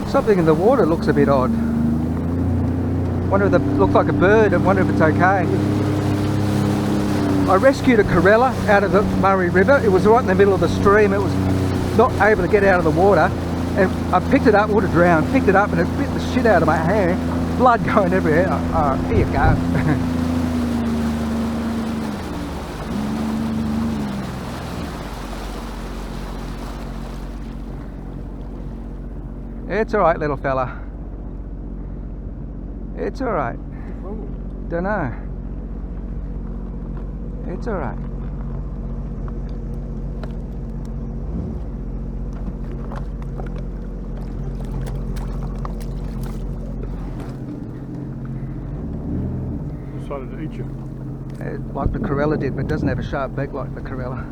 Something in the water looks a bit odd. Wonder if it looks like a bird. I wonder if it's okay. I rescued a corella out of the Murray River. It was right in the middle of the stream. It was not able to get out of the water, and I picked it up, would have drowned. Picked it up and it bit the shit out of my hand. Blood going everywhere. Oh, here you go. It's alright, little fella. It's alright. Dunno. It's alright. Decided to eat you. Like the corella did, but it doesn't have a sharp beak like the corella.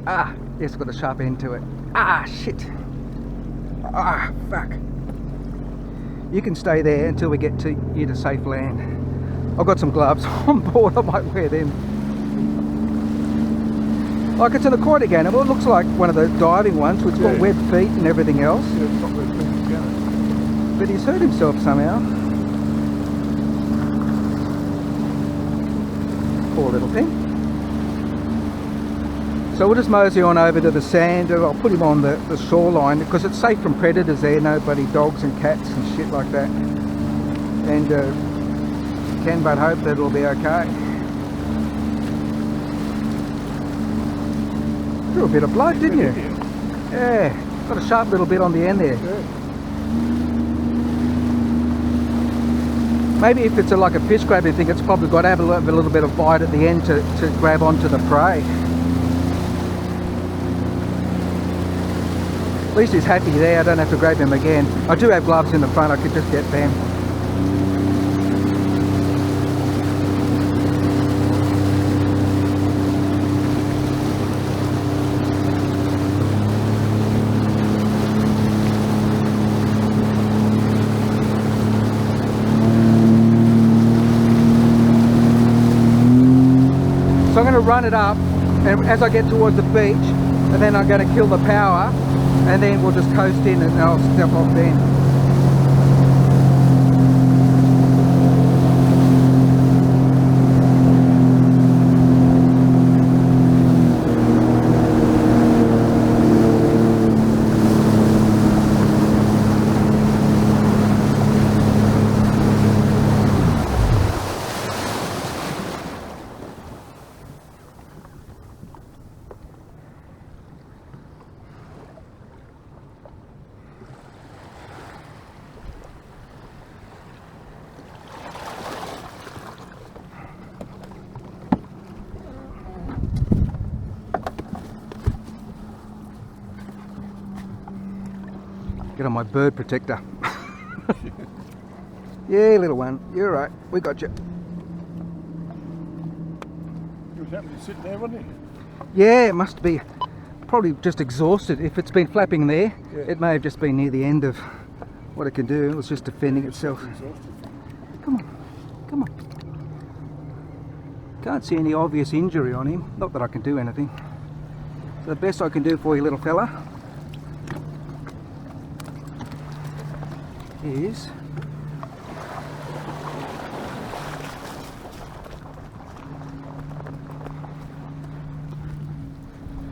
Ah, it's got a sharp end to it. Ah, shit. Ah, fuck. You can stay there until we get to you to safe land. I've got some gloves on board, I might wear them. Like it's an aquatic animal, it looks like one of the diving ones, which got webbed feet and everything else. Yeah, it's got webbed feet together. But he's hurt himself somehow. Poor little thing. So we'll just mosey on over to the sand, and I'll put him on the shoreline because it's safe from predators there, nobody, dogs and cats and shit like that. And can but hope that it'll be okay. Drew a bit of blood, didn't you? Yeah, got a sharp little bit on the end there. Yeah. Maybe if it's like a fish grabbing thing, it's probably got to have a little bit of bite at the end to grab onto the prey. At least he's happy there, I don't have to grab him again. I do have gloves in the front, I could just get them. So I'm going to run it up, and as I get towards the beach, and then I'm going to kill the power, and then we'll just coast in and I'll step off then. Get on my bird protector. Yeah, little one, you're right, we got you. He was happy to sit there, wasn't he? Yeah, it must be probably just exhausted. If it's been flapping there, it may have just been near the end of what it can do. It was just defending itself. Come on, come on. Can't see any obvious injury on him. Not that I can do anything. So the best I can do for you, little fella, is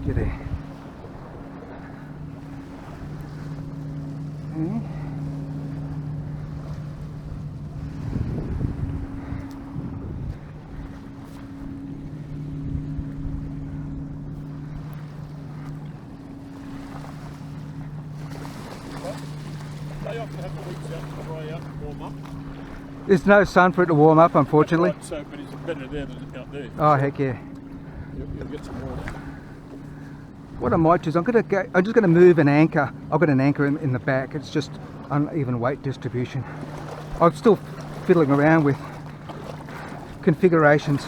get there. Okay. They often have the weeks out to dry out and warm up. There's no sun for it to warm up, unfortunately. Right, so, but it's better there than out there. Oh heck yeah. You'll get some water. What I might do is I'm just gonna move an anchor. I've got an anchor in the back. It's just uneven weight distribution. I'm still fiddling around with configurations.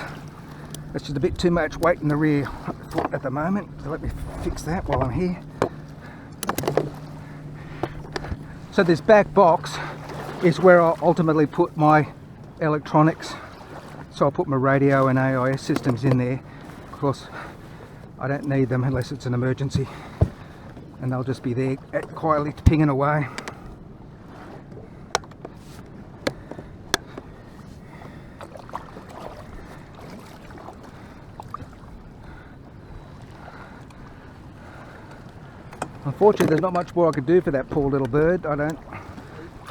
It's just a bit too much weight in the rear foot at the moment. So let me fix that while I'm here. So this back box is where I'll ultimately put my electronics. So I'll put my radio and AIS systems in there. Of course, I don't need them unless it's an emergency, and they'll just be there quietly pinging away. Unfortunately, there's not much more I could do for that poor little bird. I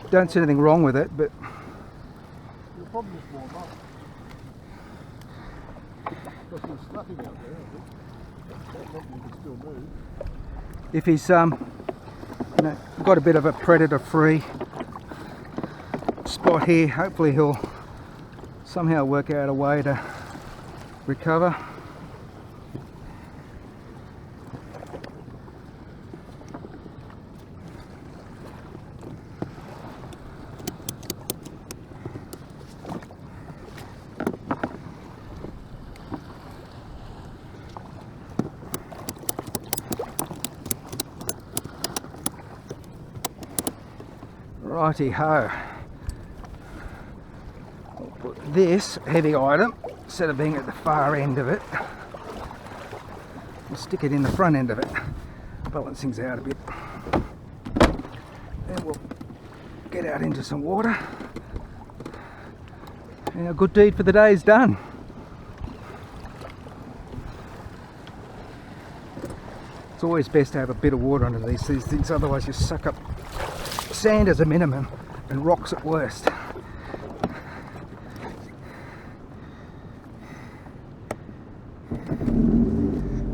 don't see anything wrong with it, but You'll probably just warm up. Because there's nothing out there, I think. That probably can still move. if he's got a bit of a predator-free spot here, hopefully he'll somehow work out a way to recover. Righty ho. I'll put this heavy item, instead of being at the far end of it, we'll stick it in the front end of it. Balance things out a bit. Then we'll get out into some water. And a good deed for the day is done. It's always best to have a bit of water under these things, otherwise you suck up sand as a minimum and rocks at worst.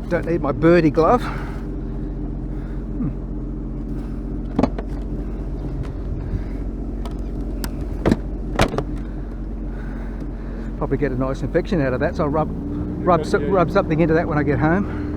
Don't need my birdie glove. Probably get a nice infection out of that, so I'll rub something into that when I get home.